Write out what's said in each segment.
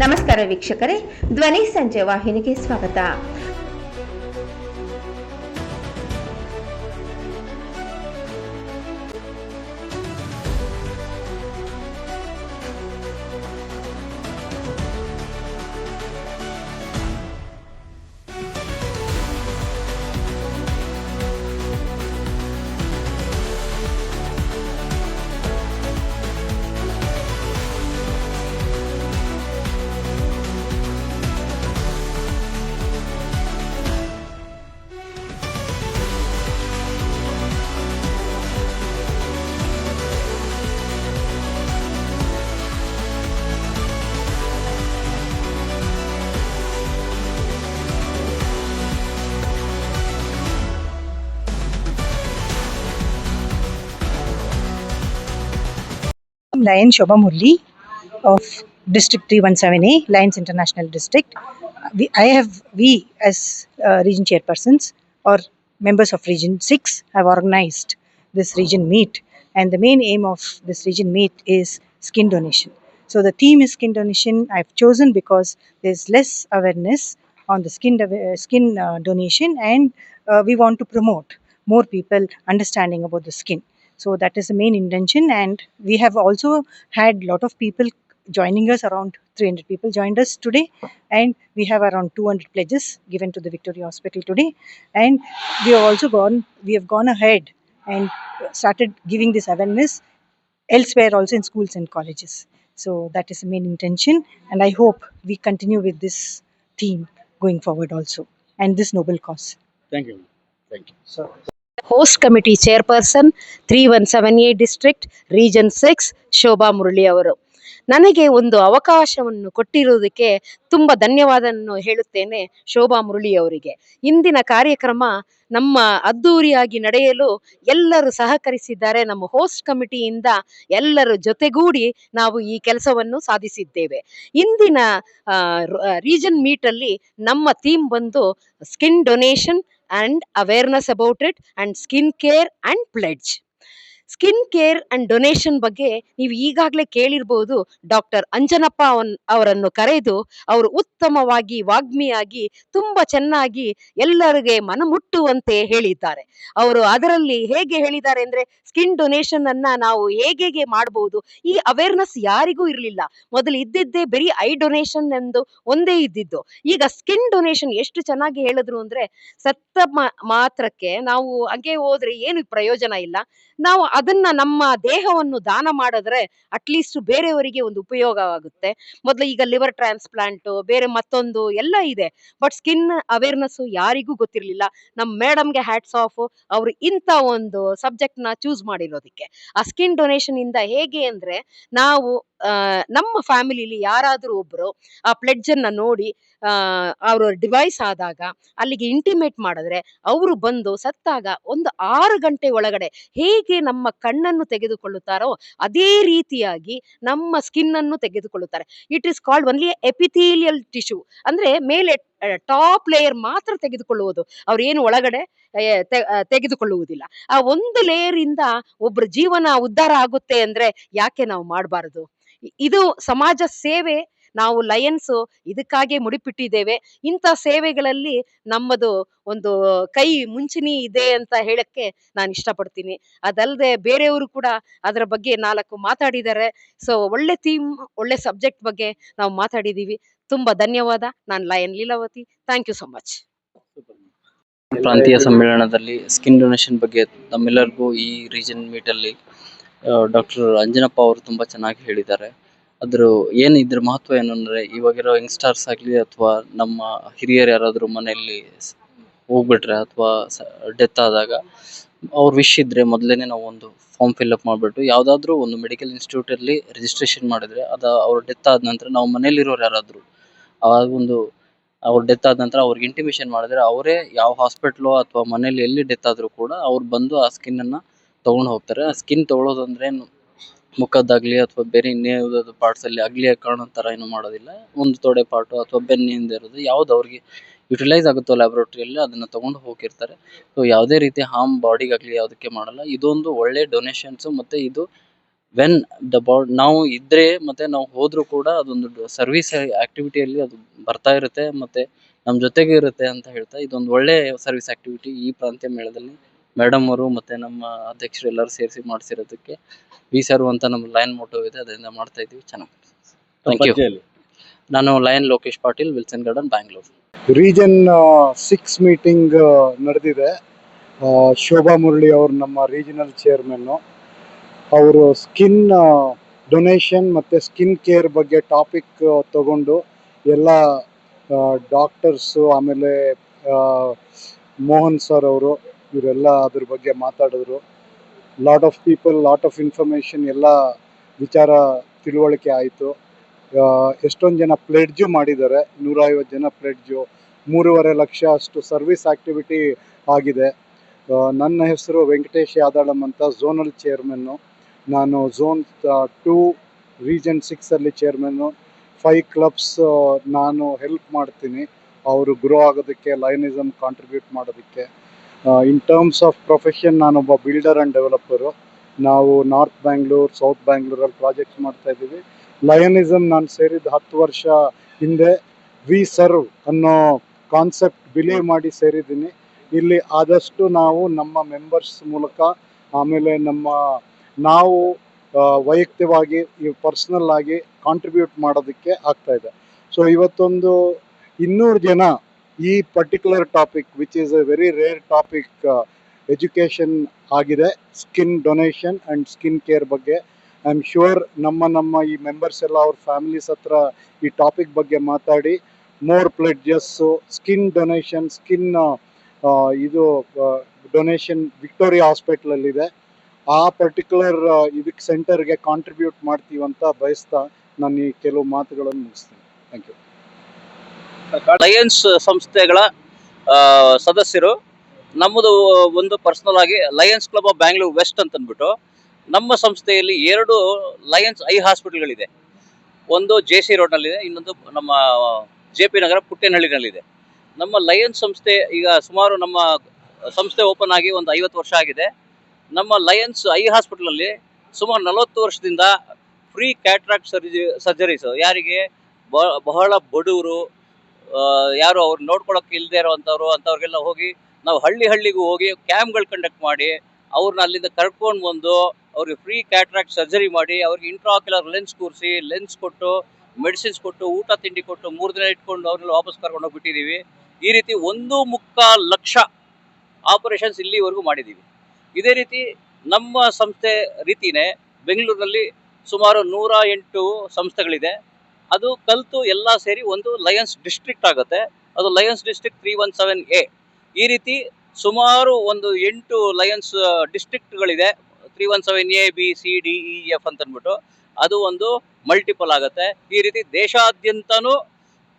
ನಮಸ್ಕಾರ ವೀಕ್ಷಕರೇ, ಧ್ವನಿ ಸಂಜೆ ವಾಹಿನಿಗೆ ಸ್ವಾಗತ. Lion Shobha Murli of District 317A, Lions International District. We as region chairpersons or members of Region 6 have organized this region meet, and the main aim of this region meet is skin donation. So the theme is skin donation. I've chosen because there's less awareness on the skin donation, and we want to promote more people understanding about the skin. So that is the main intention, and we have also had a lot of people joining us. Around 300 people joined us today, and we have around 200 pledges given to the Victoria Hospital today. And we have gone ahead and started giving this awareness elsewhere also in schools and colleges. So that is the main intention, and I hope we continue with this theme going forward also, and this noble cause. Thank you. Thank you. So, host committee chairperson 317A district region 6 Shobha Murali ಅವರು. ನನಗೆ ಒಂದು ಅವಕಾಶವನ್ನು ಕೊಟ್ಟಿರುವುದಕ್ಕೆ ತುಂಬ ಧನ್ಯವಾದವನ್ನು ಹೇಳುತ್ತೇನೆ ಶೋಭಾ ಮುರಳಿ ಅವರಿಗೆ. ಇಂದಿನ ಕಾರ್ಯಕ್ರಮ ನಮ್ಮ ಅದ್ದೂರಿಯಾಗಿ ನಡೆಯಲು ಎಲ್ಲರೂ ಸಹಕರಿಸಿದ್ದಾರೆ. ನಮ್ಮ ಹೋಸ್ಟ್ ಕಮಿಟಿಯಿಂದ ಎಲ್ಲರೂ ಜೊತೆಗೂಡಿ ನಾವು ಈ ಕೆಲಸವನ್ನು ಸಾಧಿಸಿದ್ದೇವೆ. ಇಂದಿನ ರೀಜನ್ ಮೀಟಲ್ಲಿ ನಮ್ಮ ಥೀಮ್ ಬಂದು skin donation and awareness about it and skin care and pledge. Skin care and donation ಬಗ್ಗೆ ನೀವು ಈಗಾಗಲೇ ಕೇಳಿರ್ಬೋದು. ಡಾಕ್ಟರ್ ಅಂಜನಪ್ಪ ಅವರನ್ನು ಕರೆದು ಅವರು ಉತ್ತಮವಾಗಿ ವಾಗ್ಮಿಯಾಗಿ ತುಂಬ ಚೆನ್ನಾಗಿ ಎಲ್ಲರಿಗೆ ಮನಮುಟ್ಟುವಂತೆ ಹೇಳಿದ್ದಾರೆ. ಅವರು ಅದರಲ್ಲಿ ಹೇಗೆ ಹೇಳಿದ್ದಾರೆ ಅಂದ್ರೆ, ಸ್ಕಿನ್ ಡೊನೇಷನ್ ಅನ್ನ ನಾವು ಹೇಗೆ ಮಾಡಬಹುದು, ಈ ಅವೇರ್ನೆಸ್ ಯಾರಿಗೂ ಇರಲಿಲ್ಲ. ಮೊದಲು ಇದ್ದಿದ್ದೇ ಬರೀ ಐ ಡೊನೇಷನ್ ಎಂದು ಒಂದೇ ಇದ್ದಿದ್ದು. ಈಗ ಸ್ಕಿನ್ ಡೊನೇಷನ್ ಎಷ್ಟು ಚೆನ್ನಾಗಿ ಹೇಳಿದ್ರು ಅಂದ್ರೆ, ಸತ್ತ ಮಾತ್ರಕ್ಕೆ ನಾವು ಹಂಗೆ ಹೋದ್ರೆ ಏನು ಪ್ರಯೋಜನ ಇಲ್ಲ. ನಾವು ಅದನ್ನ ನಮ್ಮ ದೇಹವನ್ನು ದಾನ ಮಾಡಿದ್ರೆ ಅಟ್ಲೀಸ್ಟ್ ಬೇರೆಯವರಿಗೆ ಒಂದು ಉಪಯೋಗವಾಗುತ್ತೆ. ಮೊದಲು ಈಗ ಲಿವರ್ ಟ್ರಾನ್ಸ್ಪ್ಲಾಂಟ್ ಬೇರೆ ಮತ್ತೊಂದು ಎಲ್ಲ ಇದೆ, ಬಟ್ ಸ್ಕಿನ್ ಅವೇರ್ನೆಸ್ ಯಾರಿಗೂ ಗೊತ್ತಿರಲಿಲ್ಲ. ನಮ್ಮ ಮೇಡಮ್ಗೆ ಹ್ಯಾಟ್ಸ್ ಆಫ್, ಅವರು ಇಂಥ ಒಂದು ಸಬ್ಜೆಕ್ಟ್ ನ ಚೂಸ್ ಮಾಡಿರೋದಕ್ಕೆ. ಆ ಸ್ಕಿನ್ ಡೊನೇಷನ್ ಇಂದ ಹೇಗೆ ಅಂದ್ರೆ, ನಾವು ನಮ್ಮ ಫ್ಯಾಮಿಲಿಲಿ ಯಾರಾದ್ರೂ ಒಬ್ರು ಆ ಪ್ಲೆಡ್ಜ್ ಅನ್ನ ನೋಡಿ ಅವರು ಡಿವೈಸ್ ಆದಾಗ ಅಲ್ಲಿಗೆ ಇಂಟಿಮೇಟ್ ಮಾಡಿದ್ರೆ, ಅವರು ಬಂದು ಸತ್ತಾಗ ಒಂದು 6 ಗಂಟೆ ಒಳಗಡೆ ಹೇಗೆ ನಮ್ಮ ಕಣ್ಣನ್ನು ತೆಗೆದುಕೊಳ್ಳುತ್ತಾರೋ ಅದೇ ರೀತಿಯಾಗಿ ನಮ್ಮ ಸ್ಕಿನ್ ಅನ್ನು ತೆಗೆದುಕೊಳ್ಳುತ್ತಾರೆ. It is called only epithelial tissue, ಅಂದ್ರೆ ಮೇಲೆ ಟಾಪ್ ಲೇಯರ್ ಮಾತ್ರ ತೆಗೆದುಕೊಳ್ಳುವುದು, ಅವ್ರು ಏನು ಒಳಗಡೆ ತೆಗೆದುಕೊಳ್ಳುವುದಿಲ್ಲ. ಆ ಒಂದು ಲೇಯರ್ ಇಂದ ಒಬ್ಬರ ಜೀವನ ಉದ್ಧಾರ ಆಗುತ್ತೆ ಅಂದ್ರೆ ಯಾಕೆ ನಾವು ಮಾಡಬಾರದು? ಇದು ಸಮಾಜ ಸೇವೆ. ನಾವು ಲಯನ್ಸ್ ಇದಕ್ಕಾಗಿ ಮುಡಿಪಿಟ್ಟಿದ್ದೇವೆ. ಇಂಥ ಸೇವೆಗಳಲ್ಲಿ ನಮ್ಮದು ಒಂದು ಕೈ ಮುಂಚೂಣಿ ಇದೆ ಅಂತ ಹೇಳಕ್ಕೆ ನಾನು ಇಷ್ಟಪಡ್ತೀನಿ. ಅದಲ್ಲದೆ ಬೇರೆಯವರು ಕೂಡ ಅದರ ಬಗ್ಗೆ 4 ಮಾತಾಡಿದ್ದಾರೆ. ಸೊ ಒಳ್ಳೆ ಥೀಮ್, ಒಳ್ಳೆ ಸಬ್ಜೆಕ್ಟ್ ಬಗ್ಗೆ ನಾವು ಮಾತಾಡಿದೀವಿ. ತುಂಬಾ ಧನ್ಯವಾದ. ನಾನು lion Leelavathi. Thank you so much. ಪ್ರಾಂತೀಯ ಸಮ್ಮೇಳನದಲ್ಲಿ ಸ್ಕಿನ್ ಡೊನೇಷನ್ ಬಗ್ಗೆ ನಮ್ಮೆಲ್ಲರಿಗೂ ಈ ರೀಜನ್ ಮೀಟಲ್ಲಿ ಡಾಕ್ಟರ್ ಅಂಜನಪ್ಪ ಅವರು ತುಂಬಾ ಚೆನ್ನಾಗಿ ಹೇಳಿದ್ದಾರೆ. ಇದ್ರ ಮಹತ್ವ ಏನು ಅಂದ್ರೆ, ಇವಾಗಿರೋ ಯಂಗ್ಸ್ಟರ್ಸ್ ಆಗಲಿ ಅಥವಾ ನಮ್ಮ ಹಿರಿಯರು ಯಾರಾದರೂ ಮನೆಯಲ್ಲಿ ಹೋಗ್ಬಿಟ್ರೆ ಅಥವಾ ಡೆತ್ ಆದಾಗ ಅವ್ರ ವಿಶ್ ಇದ್ರೆ ಮೊದಲೇನೆ ನಾವು ಒಂದು ಫಾರ್ಮ್ ಫಿಲ್ಅಪ್ ಮಾಡಿಬಿಟ್ಟು ಯಾವುದಾದ್ರೂ ಒಂದು ಮೆಡಿಕಲ್ ಇನ್ಸ್ಟಿಟ್ಯೂಟಲ್ಲಿ ರಿಜಿಸ್ಟ್ರೇಷನ್ ಮಾಡಿದ್ರೆ, ಅವ್ರ ಡೆತ್ ಆದ ನಂತರ ನಾವು ಮನೇಲಿರೋರು ಯಾರಾದರೂ ಅವ್ರ ಡೆತ್ ಆದ ನಂತರ ಅವ್ರಿಗೆ ಇಂಟಿಮೇಷನ್ ಮಾಡಿದ್ರೆ, ಅವರೇ ಯಾವ ಹಾಸ್ಪಿಟ್ಲು ಅಥವಾ ಮನೇಲಿ ಎಲ್ಲಿ ಡೆತ್ ಆದರೂ ಕೂಡ ಅವ್ರು ಬಂದು ಆ ಸ್ಕಿನ್ನನ್ನು ತೊಗೊಂಡು ಹೋಗ್ತಾರೆ. ಆ ಸ್ಕಿನ್ ತೊಗೊಳೋದಂದ್ರೆ ಮುಖದ್ದಾಗಲಿ ಅಥವಾ ಬೇರೆ ಇನ್ನೇದಾದ್ರು ಪಾರ್ಟ್ಸಲ್ಲಿ ಅಗ್ಲಿಯಾಗಿ ಕಾಣೋ ಥರ ಏನು ಮಾಡೋದಿಲ್ಲ. ಒಂದು ತೊಡೆ ಪಾರ್ಟು ಅಥವಾ ಬೆನ್ನಿಂದ ಇರೋದು ಯಾವ್ದು ಅವ್ರಿಗೆ ಯುಟಿಲೈಸ್ ಆಗುತ್ತೋ ಲ್ಯಾಬ್ರೇಟರಿಯಲ್ಲಿ ಅದನ್ನು ತೊಗೊಂಡು ಹೋಗಿರ್ತಾರೆ. ಸೊ ಯಾವುದೇ ರೀತಿ ಹಾರ್ಮ್ ಬಾಡಿಗಾಗಲಿ ಯಾವುದಕ್ಕೆ ಮಾಡಲ್ಲ. ಇದೊಂದು ಒಳ್ಳೆ ಡೊನೇಷನ್ಸು, ಮತ್ತು ಇದು ವೆನ್ ದ ಬಾಡ್ ನಾವು ಇದ್ರೆ ಮತ್ತೆ ನಾವು ಹೋದ್ರೂ ಕೂಡ ಅದೊಂದು ಸರ್ವಿಸ್ ಆಕ್ಟಿವಿಟಿಯಲ್ಲಿ ಅದು ಬರ್ತಾ ಇರುತ್ತೆ ಮತ್ತೆ ನಮ್ಮ ಜೊತೆಗೆ ಇರುತ್ತೆ ಅಂತ ಹೇಳ್ತಾ ಇದೊಂದು ಒಳ್ಳೆ ಸರ್ವಿಸ್ ಆಕ್ಟಿವಿಟಿ ಈ ಪ್ರಾಂತ್ಯ ಮೇಳದಲ್ಲಿ ಮೇಡಮ್ ಅವರು ಮತ್ತೆ ನಮ್ಮ ಅಧ್ಯಕ್ಷರು ಎಲ್ಲರೂ ಸೇರಿಸಿ ಮಾಡಿಸಿರೋದಕ್ಕೆ ವಿ ಸರ್ವ್ ಅಂತ ನಮ್ಮ ಲಯನ್ ಮೋಟೋ ಇದೆ, ಅದರಿಂದ ಮಾಡ್ತಾ ಇದೀವಿ. ಚೆನ್ನಾಗಿ ಥ್ಯಾಂಕ್ ಯು. ನಾನು lion Lokesh Patil, Wilson garden, Bangalore. Region 6 meeting ನಡೆದಿದೆ. ಶೋಭಾ ಮುರಳಿ ಅವರು ನಮ್ಮ ರೀಜನಲ್ ಚೇರ್ಮನ್ನು. ಅವರು ಸ್ಕಿನ್ ಡೊನೇಷನ್ ಮತ್ತು ಸ್ಕಿನ್ ಕೇರ್ ಬಗ್ಗೆ ಟಾಪಿಕ್ ತಗೊಂಡು ಎಲ್ಲ ಡಾಕ್ಟರ್ಸು ಆಮೇಲೆ ಮೋಹನ್ ಸರ್ ಅವರು ಇವರೆಲ್ಲ ಅದ್ರ ಬಗ್ಗೆ ಮಾತಾಡಿದ್ರು. Lot of people, lot of information, ಎಲ್ಲ ವಿಚಾರ ತಿಳುವಳಿಕೆ ಆಯಿತು. ಎಷ್ಟೊಂದು ಜನ ಪ್ಲೆಡ್ಜು ಮಾಡಿದ್ದಾರೆ, 150 ಜನ ಪ್ಲೆಡ್ಜು, 3.5 ಲಕ್ಷ ಅಷ್ಟು ಸರ್ವಿಸ್ ಆ್ಯಕ್ಟಿವಿಟಿ ಆಗಿದೆ. ನನ್ನ ಹೆಸರು ವೆಂಕಟೇಶ್ ಯಾದಳಂ ಅಂತ, ಝೋನಲ್ ಚೇರ್ಮನ್ನು. ನಾನು ಝೋನ್ 2 ರೀಜನ್ 6ಅಲ್ಲಿ ಚೇರ್ಮನ್ನು. 5 ಕ್ಲಬ್ಸ್ ನಾನು ಹೆಲ್ಪ್ ಮಾಡ್ತೀನಿ ಅವರು ಗ್ರೋ ಆಗೋದಕ್ಕೆ, ಲಯನಿಸಮ್ ಕಾಂಟ್ರಿಬ್ಯೂಟ್ ಮಾಡೋದಕ್ಕೆ. ಇನ್ ಟರ್ಮ್ಸ್ ಆಫ್ ಪ್ರೊಫೆಷನ್ ನಾನೊಬ್ಬ ಬಿಲ್ಡರ್ ಆ್ಯಂಡ್ ಡೆವಲಪರು. ನಾವು ನಾರ್ತ್ ಬ್ಯಾಂಗ್ಳೂರ್, ಸೌತ್ ಬ್ಯಾಂಗ್ಳೂರಲ್ಲಿ ಪ್ರಾಜೆಕ್ಟ್ಸ್ ಮಾಡ್ತಾಯಿದ್ದೀವಿ. ಲಯನಿಸಮ್ ನಾನು ಸೇರಿದ 10 ವರ್ಷ ಹಿಂದೆ ವಿ ಸರ್ವ್ ಅನ್ನೋ ಕಾನ್ಸೆಪ್ಟ್ ಬಿಲೀವ್ ಮಾಡಿ ಸೇರಿದ್ದೀನಿ. ಇಲ್ಲಿ ಆದಷ್ಟು ನಾವು ನಮ್ಮ ಮೆಂಬರ್ಸ್ ಮೂಲಕ, ಆಮೇಲೆ ನಾವು ವೈಯಕ್ತಿಕವಾಗಿ ಪರ್ಸ್ನಲ್ ಆಗಿ ಕಾಂಟ್ರಿಬ್ಯೂಟ್ ಮಾಡೋದಕ್ಕೆ ಆಗ್ತಾಯಿದೆ. ಸೊ ಇವತ್ತೊಂದು 200 ಜನ ಈ particular topic, which is a very rare topic, education ಆಗಿದೆ, skin donation and skin care ಬಗ್ಗೆ. ಐ ಆಮ್ ಶ್ಯೂರ್ ನಮ್ಮ ಈ ಮೆಂಬರ್ಸ್ ಎಲ್ಲ ಅವ್ರ ಫ್ಯಾಮಿಲೀಸ್ ಹತ್ರ ಈ ಟಾಪಿಕ್ ಬಗ್ಗೆ ಮಾತಾಡಿ ಮೋರ್ ಪ್ಲೆಡ್ಜಸ್ಸು, ಸ್ಕಿನ್ ಡೊನೇಷನ್, ಸ್ಕಿನ್ ಇದು ಡೊನೇಷನ್ ವಿಕ್ಟೋರಿಯಾ ಹಾಸ್ಪಿಟ್ಲಲ್ಲಿದೆ, ಆ ಪರ್ಟಿಕ್ಯುಲರ್ ಇದಕ್ಕೆ ಸೆಂಟರ್ಗೆ ಕಾಂಟ್ರಿಬ್ಯೂಟ್ ಮಾಡ್ತೀವಂತ ಬಯಸ್ತಾ ನಾನು ಈ ಕೆಲವು ಮಾತುಗಳನ್ನು ಮುಗಿಸ್ತೀನಿ. Thank you. ಲಯನ್ಸ್ ಸಂಸ್ಥೆಗಳ ಸದಸ್ಯರು. ನಮ್ಮದು ಒಂದು ಪರ್ಸನಲ್ ಆಗಿ lions club of Bangalore west ಅಂತ ಅಂದ್ಬಿಟ್ಟು ನಮ್ಮ ಸಂಸ್ಥೆಯಲ್ಲಿ 2 ಲಯನ್ಸ್ ಐ ಹಾಸ್ಪಿಟಲ್ಗಳಿದೆ. ಒಂದು JC ರೋಡ್ನಲ್ಲಿದೆ, ಇನ್ನೊಂದು ನಮ್ಮ JP ನಗರ ಪುಟ್ಟೇನಹಳ್ಳಿನಲ್ಲಿದೆ. ನಮ್ಮ ಲಯನ್ಸ್ ಸಂಸ್ಥೆ ಈಗ ಸುಮಾರು ನಮ್ಮ ಸಂಸ್ಥೆ ಓಪನ್ ಆಗಿ ಒಂದು 50 ವರ್ಷ ಆಗಿದೆ. ನಮ್ಮ ಲಯನ್ಸ್ ಐ ಹಾಸ್ಪಿಟಲಲ್ಲಿ ಸುಮಾರು 40 ವರ್ಷದಿಂದ ಫ್ರೀ ಕ್ಯಾಟ್ರಾಕ್ಟ್ ಸರ್ಜರೀಸ್, ಯಾರಿಗೆ ಬಹಳ ಬಡವರು, ಯಾರು ಅವ್ರು ನೋಡ್ಕೊಳಕ್ಕೆ ಇಲ್ಲದೆ ಇರೋವಂಥವ್ರು, ಅಂಥವ್ರಿಗೆಲ್ಲ ಹೋಗಿ ನಾವು ಹಳ್ಳಿಗೂ ಹೋಗಿ ಕ್ಯಾಂಪ್ಗಳು ಕಂಡಕ್ಟ್ ಮಾಡಿ ಅವ್ರನ್ನ ಅಲ್ಲಿಂದ ಕರ್ಕೊಂಡು ಬಂದು ಅವ್ರಿಗೆ ಫ್ರೀ ಕ್ಯಾಟ್ರಾಕ್ಟ್ ಸರ್ಜರಿ ಮಾಡಿ, ಅವ್ರಿಗೆ ಇಂಟ್ರಾಕ್ಯುಲರ್ ಲೆನ್ಸ್ ಕೂರಿಸಿ, ಲೆನ್ಸ್ ಕೊಟ್ಟು, ಮೆಡಿಸಿನ್ಸ್ ಕೊಟ್ಟು, ಊಟ ತಿಂಡಿ ಕೊಟ್ಟು 3 ದಿನ ಇಟ್ಕೊಂಡು ಅವ್ರನ್ನ ವಾಪಸ್ ಕರ್ಕೊಂಡು ಹೋಗ್ಬಿಟ್ಟಿದ್ದೀವಿ. ಈ ರೀತಿ 1.25 ಲಕ್ಷ ಆಪರೇಷನ್ಸ್ ಇಲ್ಲಿವರೆಗೂ ಮಾಡಿದ್ದೀವಿ. ಇದೇ ರೀತಿ ನಮ್ಮ ಸಂಸ್ಥೆ ರೀತಿಯೇ ಬೆಂಗಳೂರಿನಲ್ಲಿ ಸುಮಾರು 108 ಸಂಸ್ಥೆಗಳಿದೆ. ಅದು ಕಲಿತು ಎಲ್ಲ ಸೇರಿ ಒಂದು ಲಯನ್ಸ್ ಡಿಸ್ಟ್ರಿಕ್ಟ್ ಆಗುತ್ತೆ. ಅದು ಲಯನ್ಸ್ ಡಿಸ್ಟ್ರಿಕ್ಟ್ 317A. ಈ ರೀತಿ ಸುಮಾರು ಒಂದು 8 Lions ಡಿಸ್ಟ್ರಿಕ್ಟ್ಗಳಿದೆ. 317A, B, C, D, E, F ಅಂತ ಅಂದ್ಬಿಟ್ಟು ಅದು ಒಂದು ಮಲ್ಟಿಪಲ್ ಆಗುತ್ತೆ. ಈ ರೀತಿ ದೇಶಾದ್ಯಂತನೂ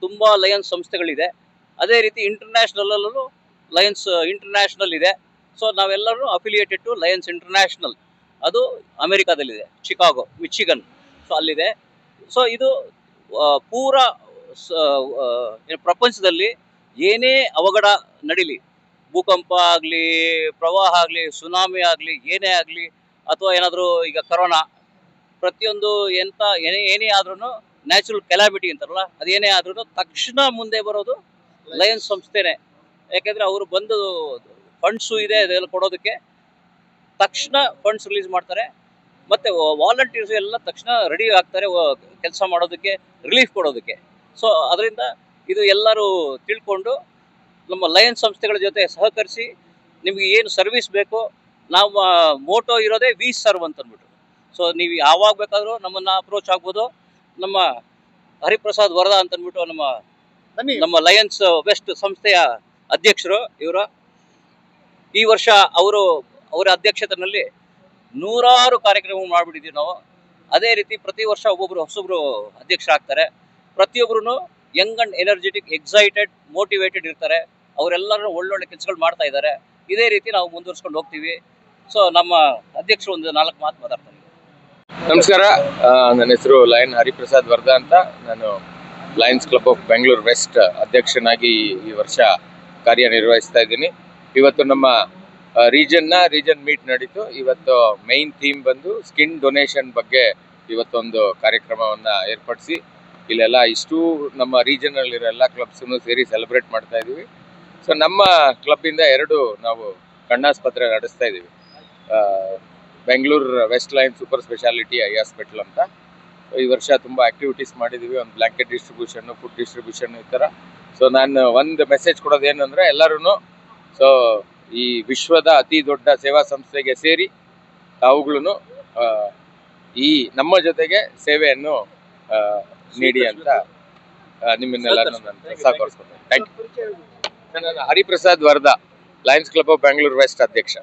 ತುಂಬ ಲಯನ್ಸ್ ಸಂಸ್ಥೆಗಳಿದೆ. ಅದೇ ರೀತಿ ಇಂಟರ್ನ್ಯಾಷನಲಲ್ಲೂ ಲಯನ್ಸ್ ಇಂಟರ್ನ್ಯಾಷನಲ್ ಇದೆ. ಸೊ ನಾವೆಲ್ಲರೂ ಅಫಿಲಿಯೇಟೆಡ್ ಟು ಲಯನ್ಸ್ ಇಂಟರ್ನ್ಯಾಷನಲ್. ಅದು ಅಮೆರಿಕಾದಲ್ಲಿದೆ, ಚಿಕಾಗೋ, ಮಿಚಿಗನ್. ಸೊ ಅಲ್ಲಿದೆ. ಸೊ ಇದು ಪೂರ ಪ್ರಪಂಚದಲ್ಲಿ ಏನೇ ಅವಘಡ ನಡೀಲಿ, ಭೂಕಂಪ ಆಗಲಿ, ಪ್ರವಾಹ ಆಗಲಿ, ಸುನಾಮಿ ಆಗಲಿ, ಏನೇ ಆಗಲಿ, ಅಥವಾ ಏನಾದರೂ ಈಗ ಕರೋನಾ, ಪ್ರತಿಯೊಂದು ಏನೇ ಆದ್ರೂ ನ್ಯಾಚುರಲ್ ಕೆಲಾಮಿಟಿ ಅಂತಾರಲ್ಲ, ಅದೇನೇ ಆದ್ರೂ ತಕ್ಷಣ ಮುಂದೆ ಬರೋದು ಲಯನ್ಸ್ ಸಂಸ್ಥೆನೇ. ಯಾಕೆಂದರೆ ಅವರು ಬಂದು ಫಂಡ್ಸು ಇದೆ ಅದೆಲ್ಲ ಕೊಡೋದಕ್ಕೆ ತಕ್ಷಣ ಫಂಡ್ಸ್ ರಿಲೀಸ್ ಮಾಡ್ತಾರೆ. ಮತ್ತು ವಾಲಂಟಿಯರ್ಸ್ ಎಲ್ಲ ತಕ್ಷಣ ರೆಡಿ ಆಗ್ತಾರೆ ಕೆಲಸ ಮಾಡೋದಕ್ಕೆ, ರಿಲೀಫ್ ಕೊಡೋದಕ್ಕೆ. ಸೊ ಅದರಿಂದ ಇದು ಎಲ್ಲರೂ ತಿಳ್ಕೊಂಡು ನಮ್ಮ ಲಯನ್ಸ್ ಸಂಸ್ಥೆಗಳ ಜೊತೆ ಸಹಕರಿಸಿ ನಿಮಗೆ ಏನು ಸರ್ವಿಸ್ ಬೇಕೋ, ನಾವು ಮೋಟೋ ಇರೋದೇ ವಿ ಸರ್ವ್ ಅಂತ ಅಂದ್ಬಿಟ್ಟು. ಸೊ ನೀವು ಯಾವಾಗ ಬೇಕಾದರೂ ನಮ್ಮನ್ನು ಅಪ್ರೋಚ್ ಆಗ್ಬೋದು. ನಮ್ಮ ಹರಿಪ್ರಸಾದ್ ವರದಾ ಅಂತ ಅಂದ್ಬಿಟ್ಟು ನಮ್ಮ ಲಯನ್ಸ್ ವೆಸ್ಟ್ ಸಂಸ್ಥೆಯ ಅಧ್ಯಕ್ಷರು ಇವರು. ಈ ವರ್ಷ ಅವರ ಅಧ್ಯಕ್ಷತೆಯಲ್ಲಿ 100 ಕಾರ್ಯಕ್ರಮ ಮಾಡಿಬಿಟ್ಟಿದ್ದೀವಿ ನಾವು. ಅದೇ ರೀತಿ ಪ್ರತಿ ವರ್ಷ ಹೊಸೊಬ್ರು ಅಧ್ಯಕ್ಷರಾಗ್ತಾರೆ. ಪ್ರತಿಯೊಬ್ಬರೂ Young and energetic, excited, motivated ಇರ್ತಾರೆ. ಅವರೆಲ್ಲರೂ ಒಳ್ಳೊಳ್ಳೆ ಕೆಲಸಗಳು ಮಾಡ್ತಾ ಇದ್ದಾರೆ. ಇದೇ ರೀತಿ ನಾವು ಮುಂದುವರ್ಸ್ಕೊಂಡು ಹೋಗ್ತೀವಿ. ಸೊ ನಮ್ಮ ಅಧ್ಯಕ್ಷರು ಒಂದು 4 ಮಾತು ಮಾತಾಡ್ತಾರೆ. ನಮಸ್ಕಾರ, ನನ್ನ ಹೆಸರು ಲಯನ್ ಹರಿಪ್ರಸಾದ್ ವರ್ಧಾ ಅಂತ. ನಾನು Lions club of Bengaluru west ಅಧ್ಯಕ್ಷನಾಗಿ ಈ ವರ್ಷ ಕಾರ್ಯನಿರ್ವಹಿಸ್ತಾ ಇದ್ದೀನಿ. ಇವತ್ತು ನಮ್ಮ ರೀಜನ್ ಮೀಟ್ ನಡೀತು. ಇವತ್ತು ಮೈನ್ ಥೀಮ್ ಬಂದು ಸ್ಕಿನ್ ಡೊನೇಷನ್ ಬಗ್ಗೆ ಇವತ್ತೊಂದು ಕಾರ್ಯಕ್ರಮವನ್ನ ಏರ್ಪಡಿಸಿ ಇಲ್ಲೆಲ್ಲ ಇಷ್ಟು ನಮ್ಮ ರೀಜನ್ ಇರೋ ಎಲ್ಲ ಕ್ಲಬ್ಸ್ ಸೇರಿ ಸೆಲೆಬ್ರೇಟ್ ಮಾಡ್ತಾ ಇದೀವಿ. ಸೊ ನಮ್ಮ ಕ್ಲಬ್ ಇಂದ 2 ನಾವು ಕಣ್ಣಾಸ್ಪತ್ರೆ ನಡೆಸ್ತಾ ಇದೀವಿ. Bengaluru west lions super speciality eye hospital ಅಂತ. ಈ ವರ್ಷ ತುಂಬಾ ಆಕ್ಟಿವಿಟೀಸ್ ಮಾಡಿದೀವಿ. ಒಂದು ಬ್ಲಾಂಕೆಟ್ ಡಿಸ್ಟ್ರಿಬ್ಯೂಷನ್, ಫುಡ್ ಡಿಸ್ಟ್ರಿಬ್ಯೂಷನ್ ಈ ತರ. ಸೊ ನಾನು ಒಂದು ಮೆಸೇಜ್ ಕೊಡೋದು ಏನಂದ್ರೆ ಎಲ್ಲರೂ ಸೊ ಈ ವಿಶ್ವದ ಅತಿ ದೊಡ್ಡ ಸೇವಾ ಸಂಸ್ಥೆಗೆ ಸೇರಿ ತಾವುಗಳನ್ನು ಈ ನಮ್ಮ ಜೊತೆಗೆ ಸೇವೆಯನ್ನು ನೀಡಿ ಅಂತ ನಿಮ್ಮನ್ನೆಲ್ಲ ನಾನು ಸಹಕರಿಸ್ಕೊಳ್ತೇನೆ. Thank you. ನಾನು Hariprasad Vardha, Lions club of Bengaluru west ಅಧ್ಯಕ್ಷ.